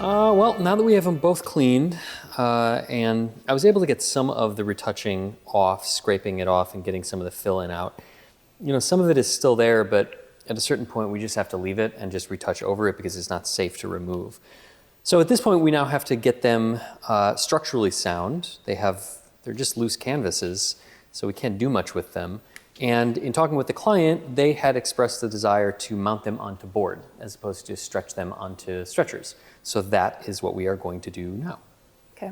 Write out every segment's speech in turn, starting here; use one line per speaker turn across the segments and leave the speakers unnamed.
Well, now that we have them both cleaned, and I was able to get some of the retouching off, scraping it off and getting some of the fill in out. You know, some of it is still there, but at a certain point we just have to leave it and just retouch over it because it's not safe to remove. So at this point we now have to get them structurally sound. They're just loose canvases, so we can't do much with them. And in talking with the client, they had expressed the desire to mount them onto board as opposed to stretch them onto stretchers. So that is what we are going to do now.
Okay.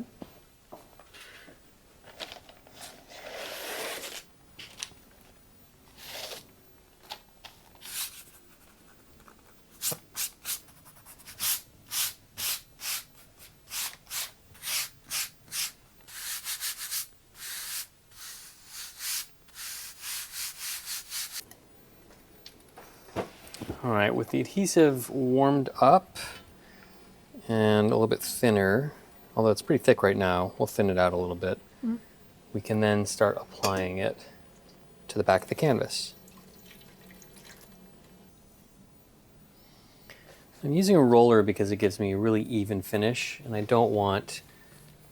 All right, with the adhesive warmed up and a little bit thinner, although it's pretty thick right now, we'll thin it out a little bit. Mm-hmm. We can then start applying it to the back of the canvas. I'm using a roller because it gives me a really even finish, and I don't want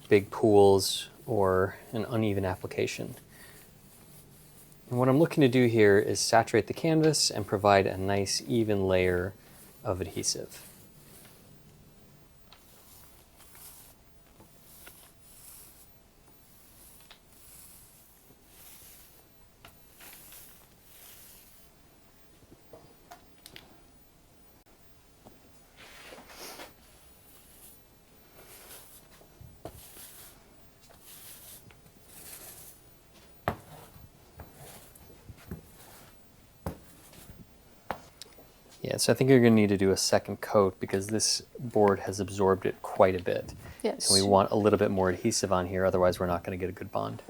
big pools or an uneven application. And what I'm looking to do here is saturate the canvas and provide a nice even layer of adhesive. Yeah, so I think you're going to need to do a second coat because this board has absorbed it quite a bit.
Yes.
And we want a little bit more adhesive on here, otherwise we're not going to get a good bond.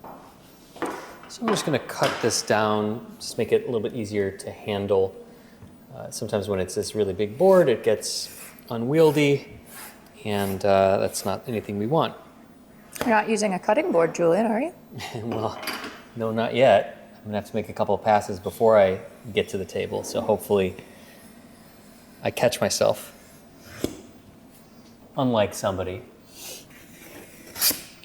So I'm just going to cut this down, just make it a little bit easier to handle. Sometimes when it's this really big board, it gets unwieldy, and that's not anything we want.
You're not using a cutting board, Julian, are you?
Well, no, not yet. I'm going to have to make a couple of passes before I get to the table, so hopefully I catch myself. Unlike somebody.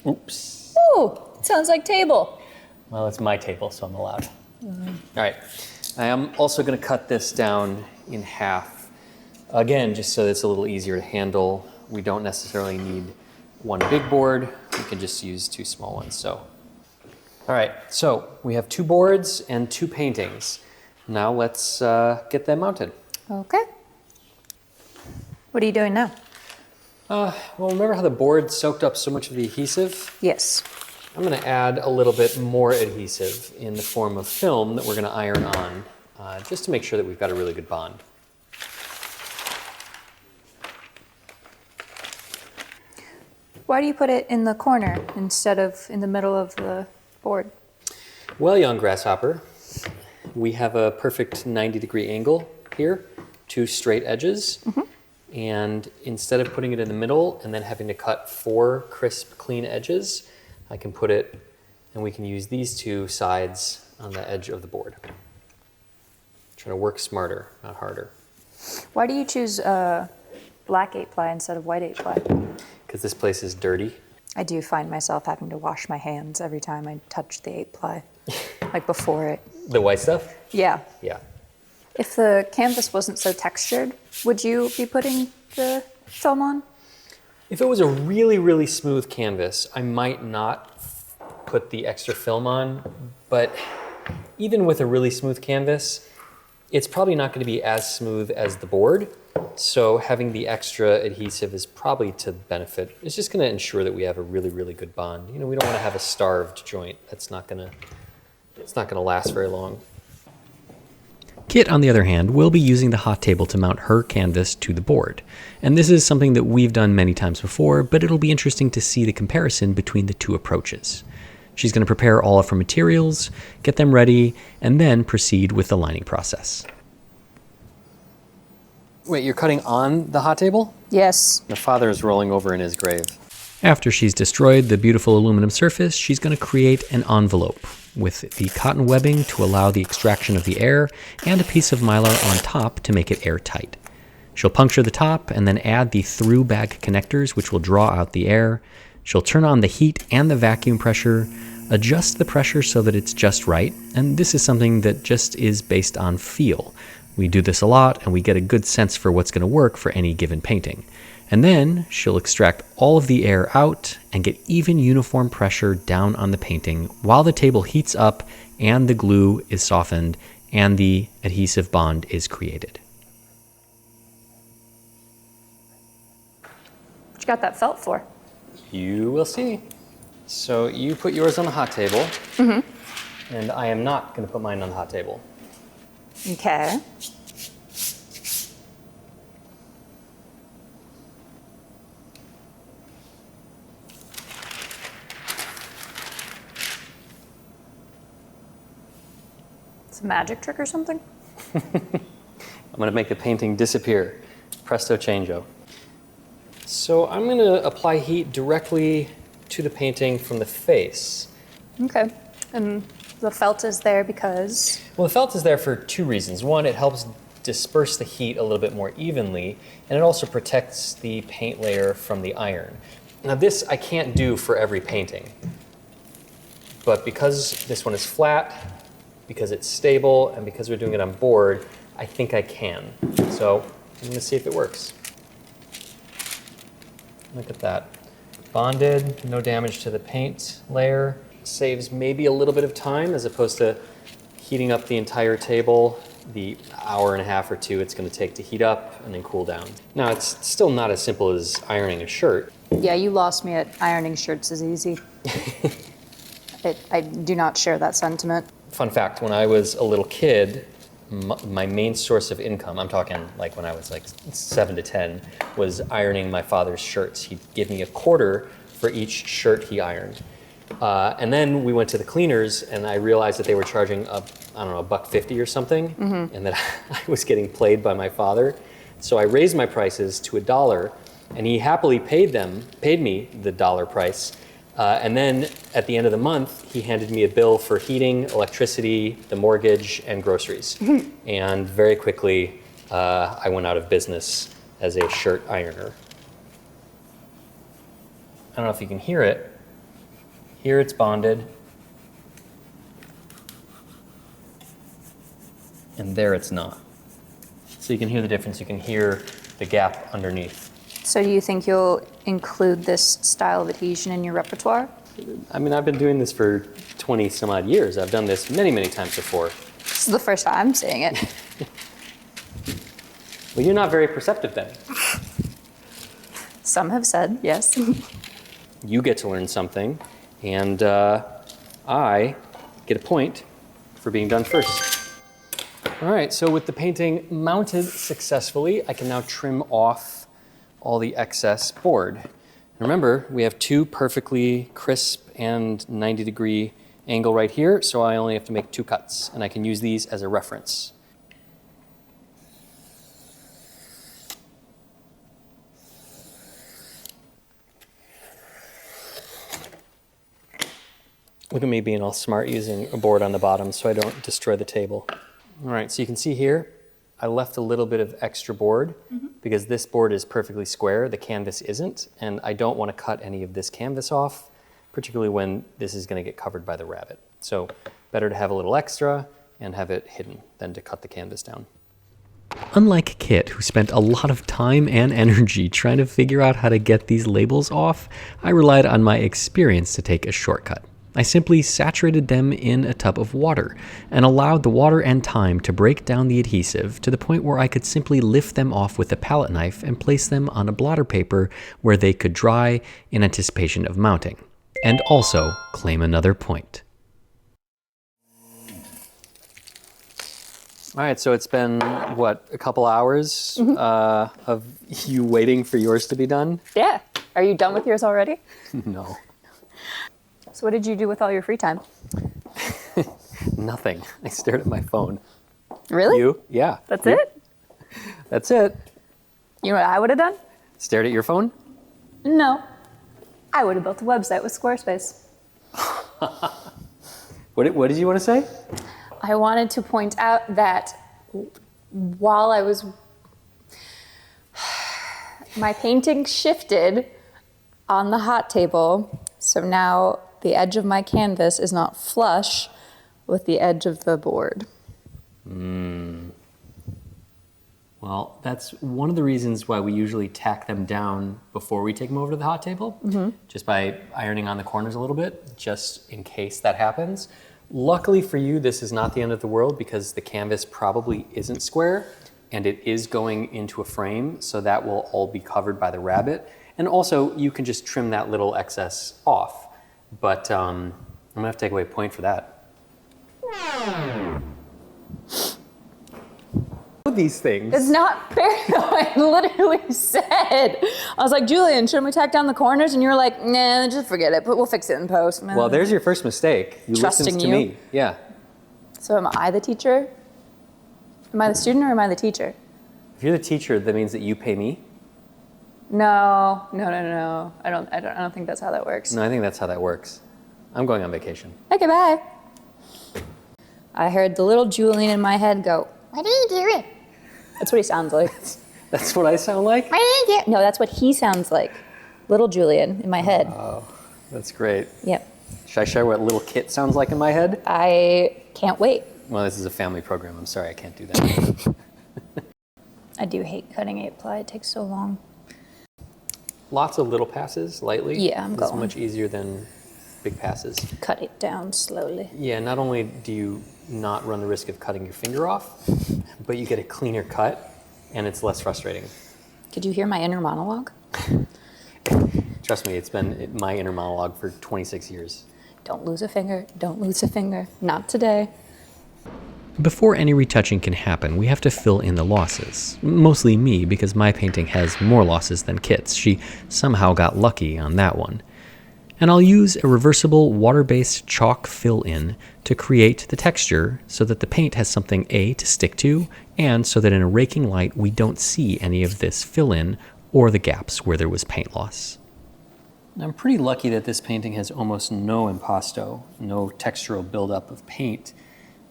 Oops.
Ooh, sounds like table.
Well, it's my table, so I'm allowed. All right. I am also going to cut this down in half. Again, just so it's a little easier to handle. We don't necessarily need one big board. We can just use two small ones. So. All right, so we have two boards and two paintings. Now let's get them mounted.
Okay. What are you doing now?
Well, remember how the board soaked up so much of the adhesive?
Yes.
I'm going to add a little bit more adhesive in the form of film that we're going to iron on, just to make sure that we've got a really good bond.
Why do you put it in the corner instead of in the middle of the board?
Well, young grasshopper, we have a perfect 90-degree angle here, two straight edges. Mm-hmm. And instead of putting it in the middle and then having to cut 4 crisp, clean edges, I can put it, and we can use these two sides on the edge of the board. Trying to work smarter, not harder.
Why do you choose black 8-ply instead of white 8-ply?
Because this place is dirty.
I do find myself having to wash my hands every time I touch the 8-ply, like before it.
The white stuff?
Yeah.
Yeah.
If the canvas wasn't so textured, would you be putting the film on?
If it was a really, really smooth canvas, I might not put the extra film on, but even with a really smooth canvas, it's probably not going to be as smooth as the board. So having the extra adhesive is probably to benefit. It's just going to ensure that we have a really, really good bond. You know, we don't want to have a starved joint. It's not going to last very long. Kitt, on the other hand, will be using the hot table to mount her canvas to the board. And this is something that we've done many times before, but it'll be interesting to see the comparison between the two approaches. She's going to prepare all of her materials, get them ready, and then proceed with the lining process. Wait, you're cutting on the hot table?
Yes.
My father is rolling over in his grave.
After she's destroyed the beautiful aluminum surface, she's going to create an envelope with the cotton webbing to allow the extraction of the air and a piece of mylar on top to make it airtight. She'll puncture the top and then add the through bag connectors, which will draw out the air. She'll turn on the heat and the vacuum pressure, adjust the pressure so that it's just right, and this is something that just is based on feel. We do this a lot, and we get a good sense for what's going to work for any given painting. And then she'll extract all of the air out and get even uniform pressure down on the painting while the table heats up and the glue is softened and the adhesive bond is created.
What you got that felt for?
You will see. So you put yours on the hot table, and I am not going to put mine on the hot table.
Okay. It's a magic trick or something?
I'm going to make the painting disappear. Presto changeo. So I'm going to apply heat directly to the painting from the face.
Okay. And the felt is there because?
Well, the felt is there for two reasons. One, it helps disperse the heat a little bit more evenly, and it also protects the paint layer from the iron. Now this I can't do for every painting, but because this one is flat, because it's stable, and because we're doing it on board, I think I can. So I'm gonna see if it works. Look at that. Bonded, no damage to the paint layer. Saves maybe a little bit of time as opposed to heating up the entire table, the hour and a half or two it's going to take to heat up and then cool down. Now, it's still not as simple as ironing a shirt.
Yeah, you lost me at ironing shirts is easy. I do not share that sentiment.
Fun fact, when I was a little kid, my main source of income, I'm talking like when I was like 7 to 10, was ironing my father's shirts. He'd give me a quarter for each shirt he ironed. And then we went to the cleaners, and I realized that they were charging $1.50 or something, and that I was getting played by my father. So I raised my prices to $1, and he happily paid me the dollar price. And then at the end of the month, he handed me a bill for heating, electricity, the mortgage, and groceries. And very quickly, I went out of business as a shirt ironer. I don't know if you can hear it. Here it's bonded, and there it's not. So you can hear the difference. You can hear the gap underneath.
So do you think you'll include this style of adhesion in your repertoire?
I mean, I've been doing this for 20 some odd years. I've done this many, many times before.
This is the first time I'm seeing it.
Well, you're not very perceptive then.
Some have said, yes.
You get to learn something, and I get a point for being done first. All right, so with the painting mounted successfully, I can now trim off all the excess board. And remember, we have two perfectly crisp and 90-degree angle right here, so I only have to make 2 cuts, and I can use these as a reference. Look at me being all smart using a board on the bottom so I don't destroy the table. All right, so you can see here, I left a little bit of extra board because this board is perfectly square, the canvas isn't, and I don't want to cut any of this canvas off, particularly when this is going to get covered by the rabbit. So better to have a little extra and have it hidden than to cut the canvas down.
Unlike Kitt, who spent a lot of time and energy trying to figure out how to get these labels off, I relied on my experience to take a shortcut. I simply saturated them in a tub of water and allowed the water and time to break down the adhesive to the point where I could simply lift them off with a palette knife and place them on a blotter paper where they could dry in anticipation of mounting, and also claim another point.
All right, so it's been, what, a couple hours of you waiting for yours to be done?
Yeah. Are you done with yours already?
No.
So what did you do with all your free time?
Nothing. I stared at my phone.
Really?
You? Yeah.
That's
You?
it?
That's it.
You know what I would have done?
Stared at your phone?
No. I would have built a website with Squarespace.
What did you want to say?
I wanted to point out that while I was My painting shifted on the hot table, so now the edge of my canvas is not flush with the edge of the board.
Well, that's one of the reasons why we usually tack them down before we take them over to the hot table, just by ironing on the corners a little bit, just in case that happens. Luckily for you, this is not the end of the world because the canvas probably isn't square and it is going into a frame, so that will all be covered by the rabbit. And also, you can just trim that little excess off. But I'm gonna have to take away a point for that. These things.
It's not fair, though. I literally said, I was like, Julian, shouldn't we tack down the corners? And you were like, nah, just forget it, but we'll fix it in post.
Well, there's your first mistake. You listened to me. Yeah.
So am I the teacher? Am I the student or am I the teacher?
If you're the teacher, that means that you pay me.
No. I don't think that's how that works.
No, I think that's how that works. I'm going on vacation.
Okay, bye. I heard the little Julian in my head go, what are you doing? That's what he sounds like.
That's what I sound like?
What are you doing? No, that's what he sounds like. Little Julian in my head.
Oh, that's great.
Yep.
Should I share what little Kitt sounds like in my head?
I can't wait.
Well, this is a family program. I'm sorry, I can't do that.
I do hate cutting 8-ply. It takes so long.
Lots of little passes, lightly.
Yeah, I'm
It's
going.
much easier than big passes.
Cut it down slowly.
Yeah, not only do you not run the risk of cutting your finger off, but you get a cleaner cut, and it's less frustrating.
Did you hear my inner monologue?
Trust me, it's been my inner monologue for 26 years.
Don't lose a finger. Don't lose a finger. Not today.
Before any retouching can happen, we have to fill in the losses. Mostly me, because my painting has more losses than Kitt's. She somehow got lucky on that one. And I'll use a reversible water-based chalk fill-in to create the texture so that the paint has something to stick to, and so that in a raking light we don't see any of this fill-in or the gaps where there was paint loss.
I'm pretty lucky that this painting has almost no impasto, no textural buildup of paint,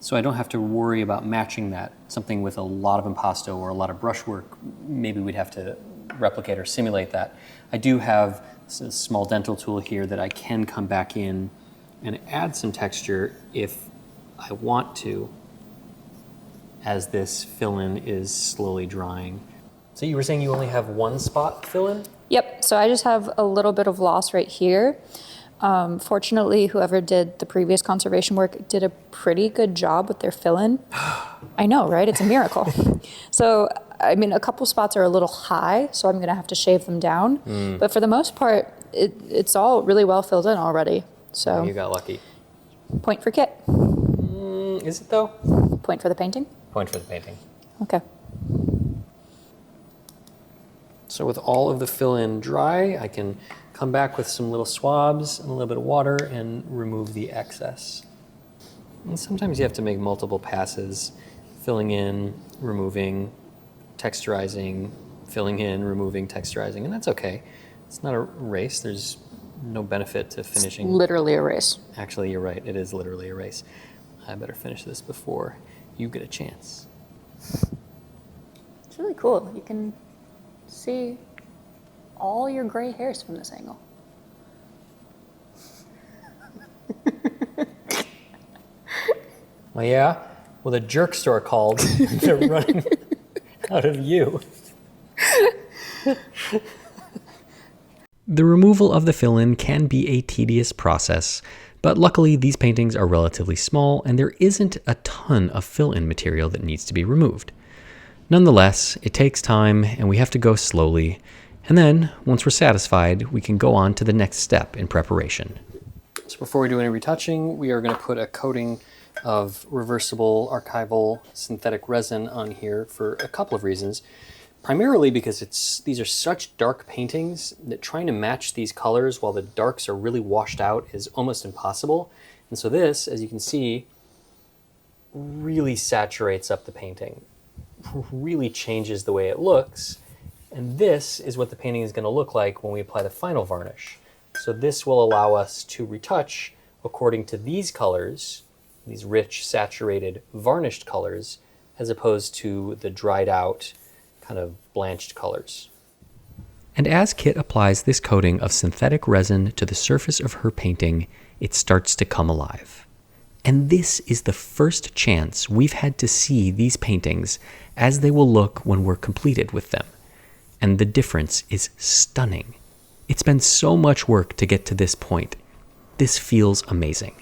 so I don't have to worry about matching that. Something with a lot of impasto or a lot of brushwork, maybe we'd have to replicate or simulate that. I do have a small dental tool here that I can come back in and add some texture if I want to, as this fill-in is slowly drying. So you were saying you only have one spot fill-in?
Yep, so I just have a little bit of loss right here. Fortunately, whoever did the previous conservation work did a pretty good job with their fill-in. I know, right? It's a miracle. So, I mean, a couple spots are a little high, so I'm gonna have to shave them down. But for the most part, it's all really well filled in already. So
You got lucky.
point for Kitt.
Is it though?
Point for the painting.
Point for the painting.
Okay.
So with all of the fill-in dry, I can come back with some little swabs and a little bit of water and remove the excess. And sometimes you have to make multiple passes, filling in, removing, texturizing, filling in, removing, texturizing, and that's okay. It's not a race. There's no benefit to finishing.
It's literally a race.
Actually, you're right. It is literally a race. I better finish this before you get a chance.
It's really cool. You can see all your gray hairs from this angle.
Well, yeah. Well, the jerk store called. They're running out of you.
The removal of the fill-in can be a tedious process, but luckily these paintings are relatively small and there isn't a ton of fill-in material that needs to be removed. Nonetheless, it takes time and we have to go slowly, and then, once we're satisfied, we can go on to the next step in preparation.
So before we do any retouching, we are going to put a coating of reversible archival synthetic resin on here for a couple of reasons. Primarily because these are such dark paintings that trying to match these colors while the darks are really washed out is almost impossible. And so this, as you can see, really saturates up the painting, really changes the way it looks. And this is what the painting is going to look like when we apply the final varnish. So this will allow us to retouch according to these colors, these rich, saturated, varnished colors, as opposed to the dried out, kind of blanched colors.
And as Kitt applies this coating of synthetic resin to the surface of her painting, it starts to come alive. And this is the first chance we've had to see these paintings as they will look when we're completed with them. And the difference is stunning. It's been so much work to get to this point. This feels amazing.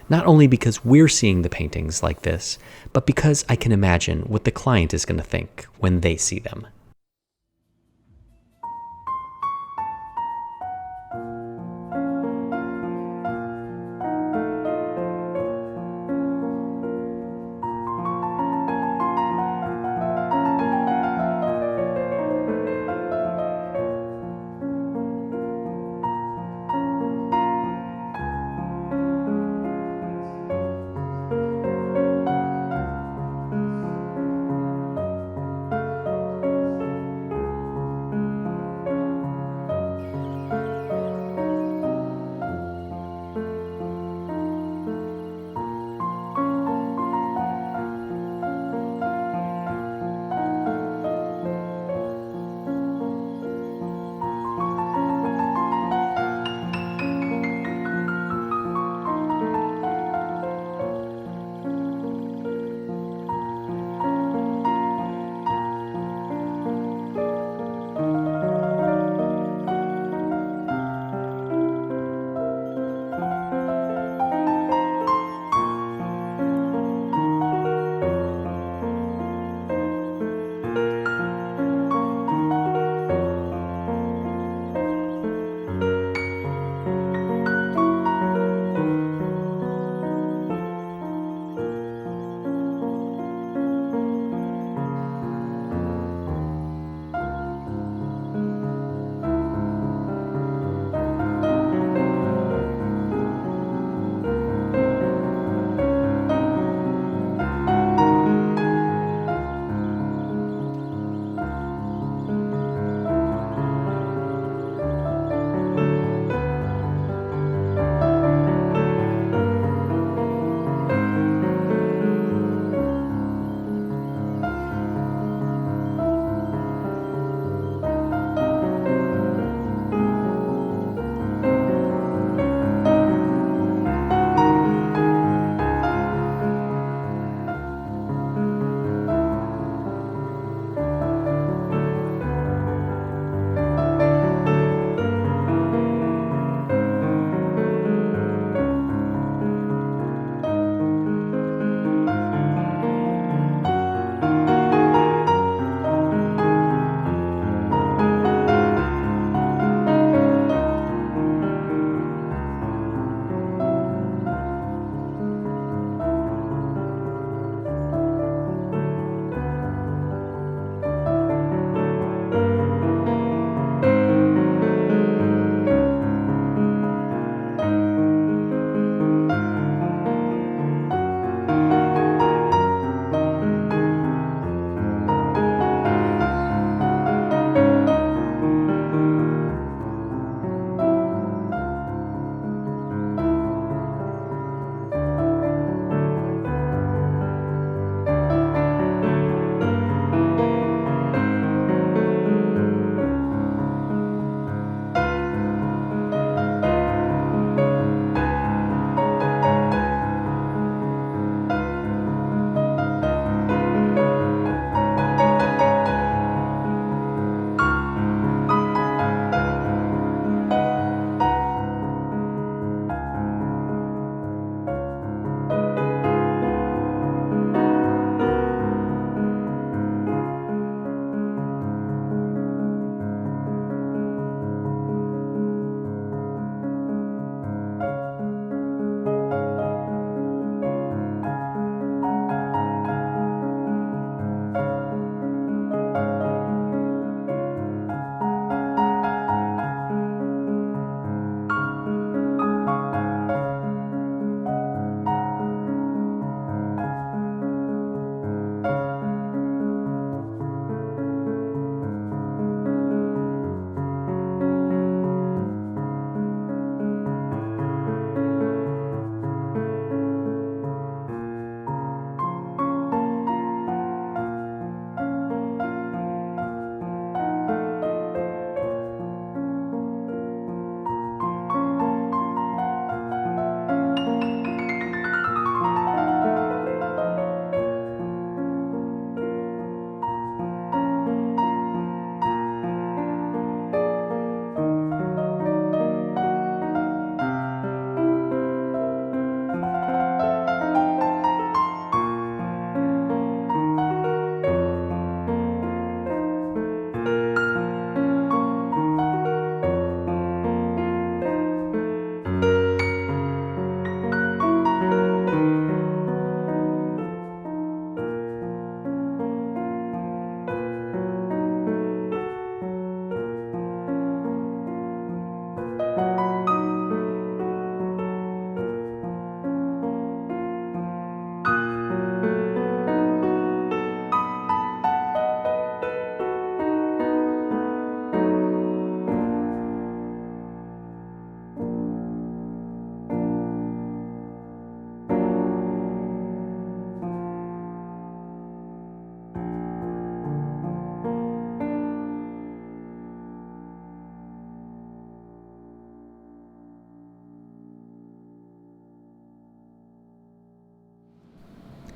Not only because we're seeing the paintings like this, but because I can imagine what the client is going to think when they see them.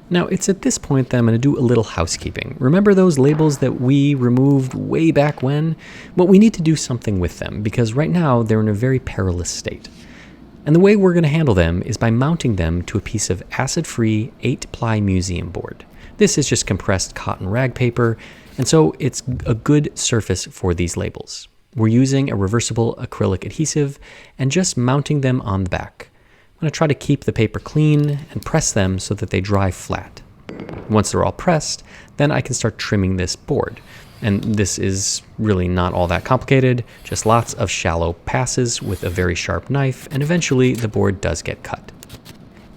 Now, it's at this point that I'm going to do a little housekeeping. Remember those labels that we removed way back when? Well, we need to do something with them because right now they're in a very perilous state. And the way we're going to handle them is by mounting them to a piece of acid-free 8-ply museum board. This is just compressed cotton rag paper, and so it's a good surface for these labels. We're using a reversible acrylic adhesive and just mounting them on the back. I'm going to try to keep the paper clean and press them so that they dry flat. Once they're all pressed, then I can start trimming this board. And this is really not all that complicated, just lots of shallow passes with a very sharp knife, and eventually the board does get cut.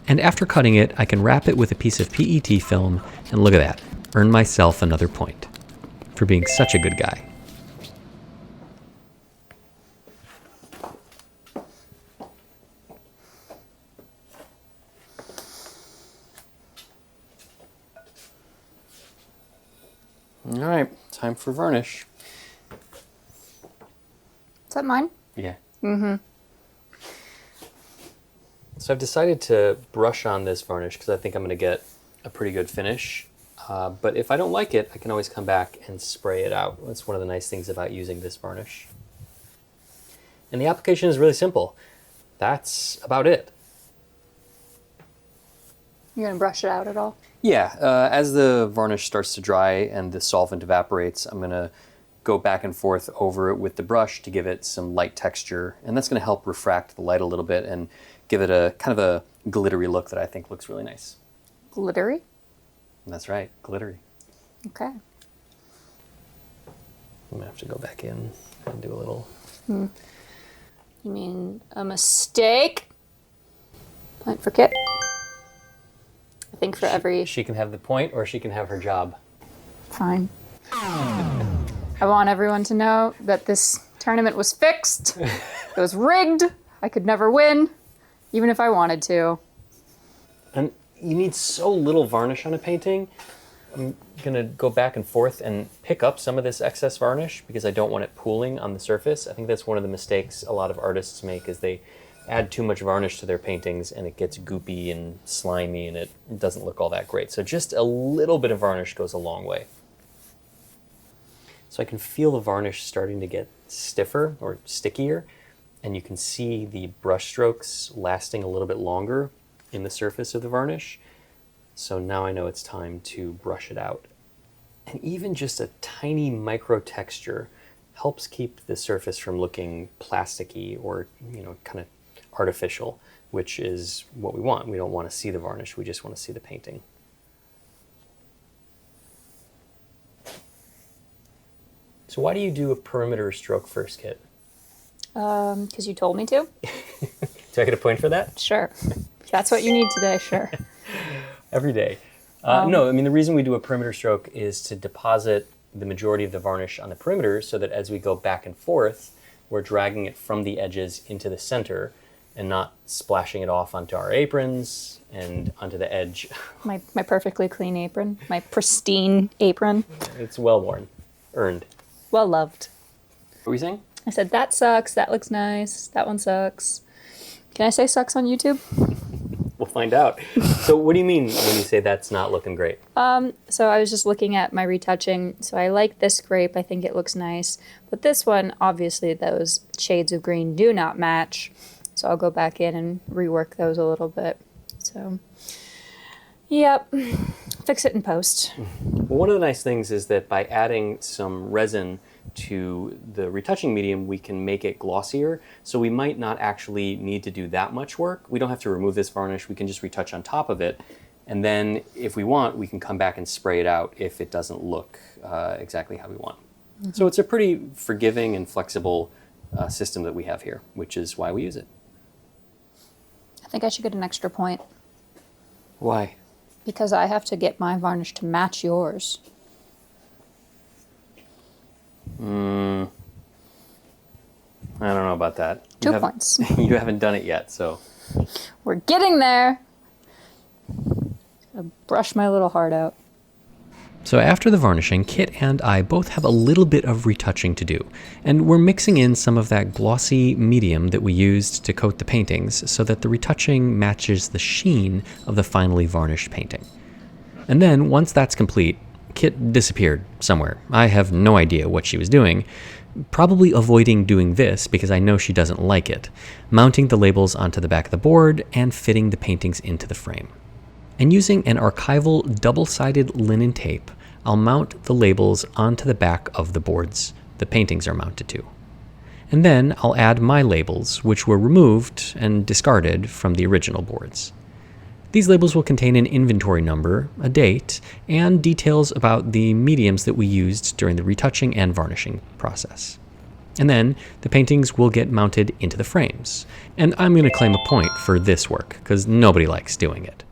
And after cutting it, I can wrap it with a piece of PET film, and look at that, earn myself another point for being such a good guy.
All right, time for varnish.
Is that mine?
Yeah. Mm-hmm. So I've decided to brush on this varnish because I think I'm going to get a pretty good finish. But if I don't like it, I can always come back and spray it out. That's one of the nice things about using this varnish. And the application is really simple. That's about it.
You're going to brush it out at all?
Yeah, as the varnish starts to dry and the solvent evaporates, I'm going to go back and forth over it with the brush to give it some light texture, and that's going to help refract the light a little bit and give it a kind of a glittery look that I think looks really nice.
Glittery?
That's right, glittery.
Okay.
I'm going to have to go back in and do a little...
You mean a mistake? Point for Kitt. I think for every...
She can have the point or she can have her job.
Fine. I want everyone to know that this tournament was fixed. It was rigged. I could never win, even if I wanted to.
And you need so little varnish on a painting. I'm going to go back and forth and pick up some of this excess varnish because I don't want it pooling on the surface. I think that's one of the mistakes a lot of artists make is they add too much varnish to their paintings and it gets goopy and slimy and it doesn't look all that great. So just a little bit of varnish goes a long way. So I can feel the varnish starting to get stiffer or stickier, and you can see the brush strokes lasting a little bit longer in the surface of the varnish. So now I know it's time to brush it out. And even just a tiny micro texture helps keep the surface from looking plasticky or, kind of artificial, which is what we want. We don't want to see the varnish, we just want to see the painting. So why do you do a perimeter stroke first, Kitt?
Because you told me to.
Do I get a point for that?
Sure. If that's what you need today, sure.
Every day. No, I mean, the reason we do a perimeter stroke is to deposit the majority of the varnish on the perimeter so that as we go back and forth, we're dragging it from the edges into the center and not splashing it off onto our aprons and onto the edge.
My perfectly clean apron. My pristine apron.
It's well worn, earned.
Well loved.
What were you saying?
I said, that sucks. That looks nice. That one sucks. Can I say sucks on YouTube?
We'll find out. So what do you mean when you say that's not looking great?
So I was just looking at my retouching. So I like this grape. I think it looks nice. But this one, obviously, those shades of green do not match. So I'll go back in and rework those a little bit. So, yep. Fix it in post.
Well, one of the nice things is that by adding some resin to the retouching medium, we can make it glossier. So we might not actually need to do that much work. We don't have to remove this varnish. We can just retouch on top of it. And then if we want, we can come back and spray it out if it doesn't look exactly how we want. Mm-hmm. So it's a pretty forgiving and flexible system that we have here, which is why we use it.
I think I should get an extra point.
Why?
Because I have to get my varnish to match yours.
I don't know about that.
2 points.
You haven't done it yet, so.
We're getting there. Gotta brush my little heart out.
So after the varnishing, Kitt and I both have a little bit of retouching to do, and we're mixing in some of that glossy medium that we used to coat the paintings so that the retouching matches the sheen of the finally varnished painting. And then, once that's complete, Kitt disappeared somewhere. I have no idea what she was doing. Probably avoiding doing this because I know she doesn't like it, mounting the labels onto the back of the board and fitting the paintings into the frame. And using an archival double-sided linen tape, I'll mount the labels onto the back of the boards the paintings are mounted to. And then I'll add my labels, which were removed and discarded from the original boards. These labels will contain an inventory number, a date, and details about the mediums that we used during the retouching and varnishing process. And then the paintings will get mounted into the frames. And I'm going to claim a point for this work, because nobody likes doing it.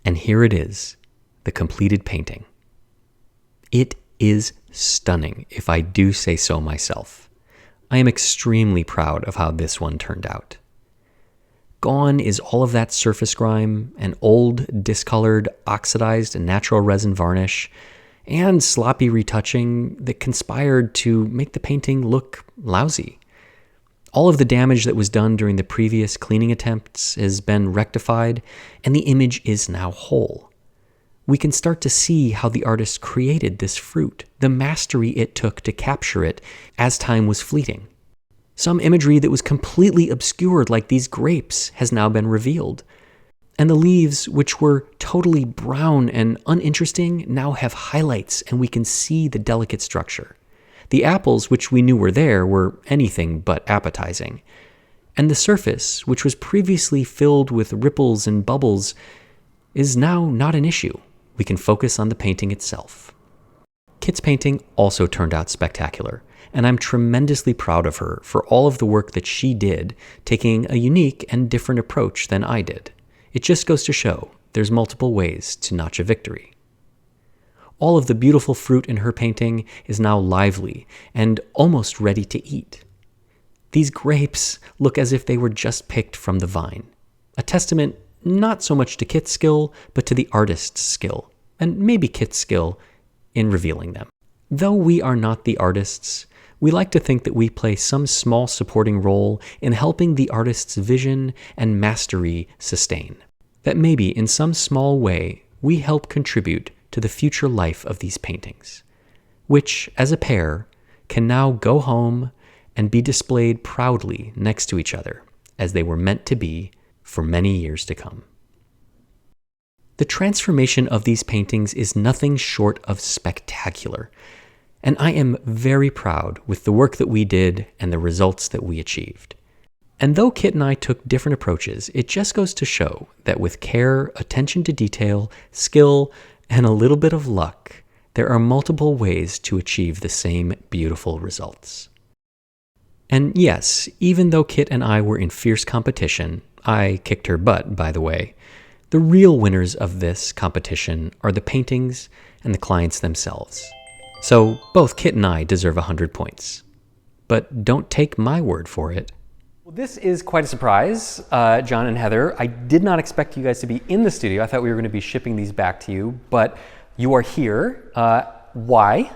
And here it is, the completed painting. It is stunning, if I do say so myself. I am extremely proud of how this one turned out. Gone is all of that surface grime, an old, discolored, oxidized natural resin varnish, and sloppy retouching that conspired to make the painting look lousy. All of the damage that was done during the previous cleaning attempts has been rectified, and the image is now whole. We can start to see how the artist created this fruit, the mastery it took to capture it as time was fleeting. Some imagery that was completely obscured, like these grapes, has now been revealed. And the leaves, which were totally brown and uninteresting, now have highlights and we can see the delicate structure. The apples, which we knew were there, were anything but appetizing. And the surface, which was previously filled with ripples and bubbles, is now not an issue. We can focus on the painting itself. Kitt's painting also turned out spectacular, and I'm tremendously proud of her for all of the work that she did, taking a unique and different approach than I did. It just goes to show there's multiple ways to notch a victory. All of the beautiful fruit in her painting is now lively and almost ready to eat. These grapes look as if they were just picked from the vine, a testament not so much to Kitt's skill, but to the artist's skill, and maybe Kitt's skill in revealing them. Though we are not the artists, we like to think that we play some small supporting role in helping the artist's vision and mastery sustain. That maybe in some small way we help contribute to the future life of these paintings, which, as a pair, can now go home and be displayed proudly next to each other, as they were meant to be for many years to come. The transformation of these paintings is nothing short of spectacular, and I am very proud with the work that we did and the results that we achieved. And though Kitt and I took different approaches, it just goes to show that with care, attention to detail, skill, and a little bit of luck, there are multiple ways to achieve the same beautiful results. And yes, even though Kitt and I were in fierce competition, I kicked her butt, by the way, the real winners of this competition are the paintings and the clients themselves. So both Kitt and I deserve 100 points. But don't take my word for it.
Well, this is quite a surprise, John and Heather. I did not expect you guys to be in the studio. I thought we were going to be shipping these back to you, but you are here. Why?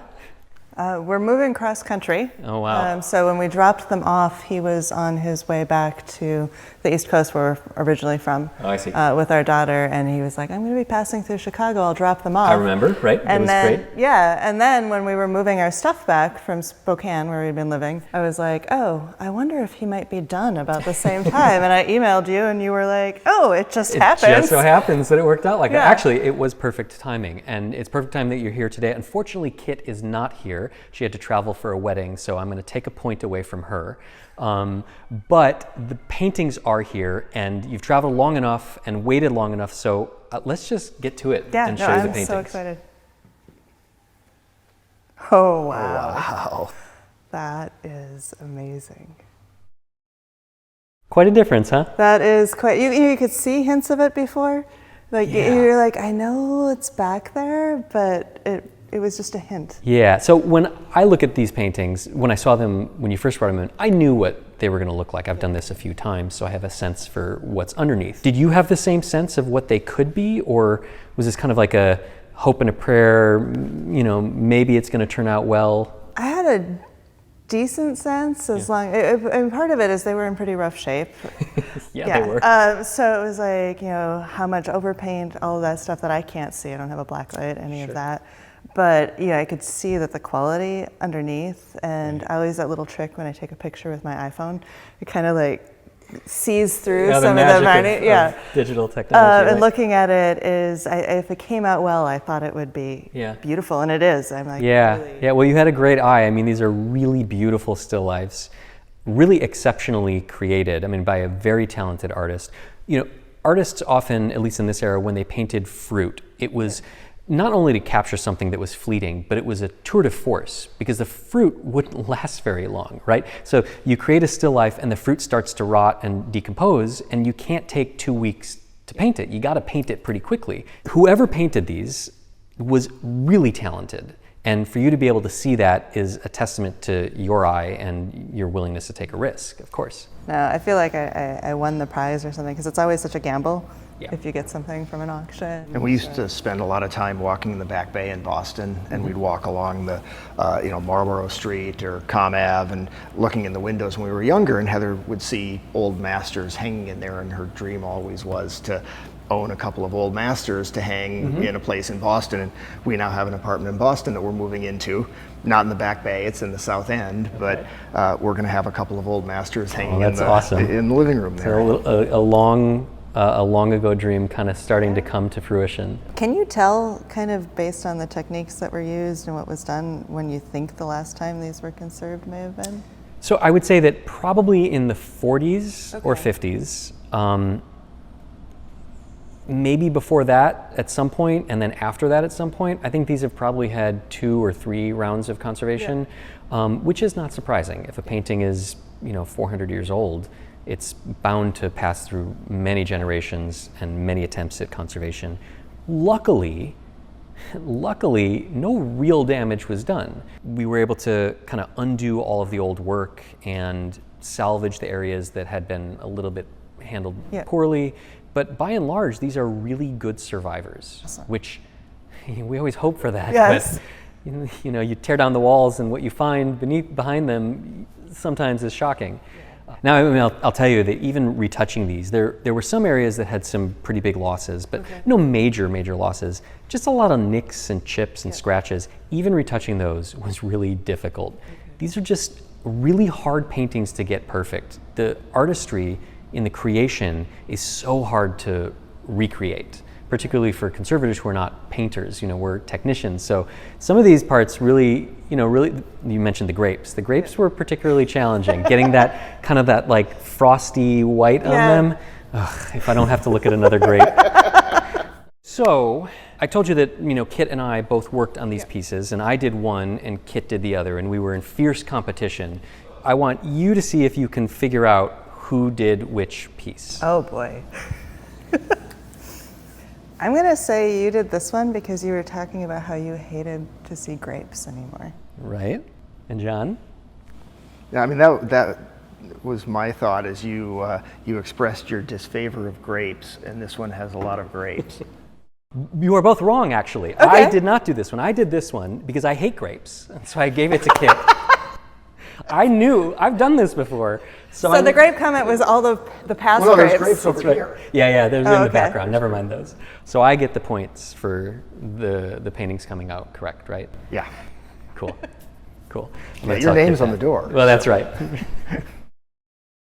We're moving cross country.
Oh, wow.
So when we dropped them off, he was on his way back to the East Coast where we're originally from.
Oh, I see.
With our daughter, and he was like, I'm going to be passing through Chicago, I'll drop them off.
I remember, right?
And
was
then,
great.
Yeah, and then when we were moving our stuff back from Spokane, where we'd been living, I was like, oh, I wonder if he might be done about the same time. And I emailed you, and you were like, oh, it just happens.
It just so happens that it worked out like that.
Yeah.
Actually, it was perfect timing, and it's perfect time that you're here today. Unfortunately, Kitt is not here. She had to travel for a wedding, so I'm going to take a point away from her. But the paintings are here, and you've traveled long enough and waited long enough, so let's just get to it and show you the paintings.
I'm so excited. Oh, wow.
Wow.
That is amazing.
Quite a difference, huh?
That is quite, you could see hints of it before. Like,
Yeah.
you're like, I know it's back there, but it was just a hint.
Yeah, so when I look at these paintings, when I saw them, when you first brought them in, I knew what they were going to look like. I've done this a few times, so I have a sense for what's underneath. Did you have the same sense of what they could be, or was this kind of like a hope and a prayer, you know, maybe it's going to turn out well?
I had a decent sense as long. And part of it is they were in pretty rough shape.
Yeah, they were.
So it was like, how much overpaint, all of that stuff that I can't see. I don't have a blacklight, any of that. But I could see that the quality underneath, and I always that little trick when I take a picture with my iPhone, it kind of like sees through some of the varnish.
Of digital technology.
And looking at it is, if it came out well, I thought it would be beautiful, and it is. I'm like, really...
Well, you had a great eye. I mean, these are really beautiful still lifes, really exceptionally created. I mean, by a very talented artist. Artists often, at least in this era, when they painted fruit, it was not only to capture something that was fleeting, but it was a tour de force, because the fruit wouldn't last very long, right? So you create a still life and the fruit starts to rot and decompose, and you can't take 2 weeks to paint it. You got to paint it pretty quickly. Whoever painted these was really talented. And for you to be able to see that is a testament to your eye and your willingness to take a risk, of course.
No, I feel like I won the prize or something, because it's always such a gamble. If you get something from an auction.
And we used to spend a lot of time walking in the Back Bay in Boston, and we'd walk along the, Marlborough Street or Com Ave, and looking in the windows when we were younger, and Heather would see old masters hanging in there, and her dream always was to own a couple of old masters to hang in a place in Boston. And we now have an apartment in Boston that we're moving into, not in the Back Bay, it's in the South End, but we're going to have a couple of old masters hanging in the living room there.
So a long ago dream kind of starting to come to fruition.
Can you tell, kind of based on the techniques that were used and what was done, when you think the last time these were conserved may have been?
So I would say that probably in the 40s or 50s, maybe before that at some point, and then after that at some point. I think these have probably had 2 or 3 rounds of conservation, which is not surprising. If a painting is 400 years old, it's bound to pass through many generations and many attempts at conservation. Luckily, no real damage was done. We were able to kind of undo all of the old work and salvage the areas that had been a little bit handled poorly. But by and large, these are really good survivors, which we always hope for that.
Yes.
But you tear down the walls, and what you find behind them sometimes is shocking. Now, I'll tell you that even retouching these, there were some areas that had some pretty big losses, but no major losses. Just a lot of nicks and chips and scratches. Even retouching those was really difficult. These are just really hard paintings to get perfect. The artistry in the creation is so hard to recreate, particularly for conservators who are not painters. We're technicians. So some of these parts really, you mentioned the grapes. The grapes were particularly challenging. Getting that kind of that like frosty white on them. Ugh, if I don't have to look at another grape. So I told you that Kitt and I both worked on these pieces, and I did one and Kitt did the other, and we were in fierce competition. I want you to see if you can figure out who did which piece.
Oh boy. I'm going to say you did this one because you were talking about how you hated to see grapes anymore.
Right. And John?
Yeah, I mean, that was my thought as you expressed your disfavor of grapes, and this one has a lot of grapes.
You are both wrong, actually.
Okay.
I did not do this one. I did this one because I hate grapes, and so I gave it to Kitt. I knew, I've done this before.
So the grape comment was all the past grapes.
There's grapes over here.
Yeah, they're in the background. Never mind those. So I get the points for the paintings coming out correct, right?
Yeah.
Cool.
Yeah, your name's on the door.
Well, that's right.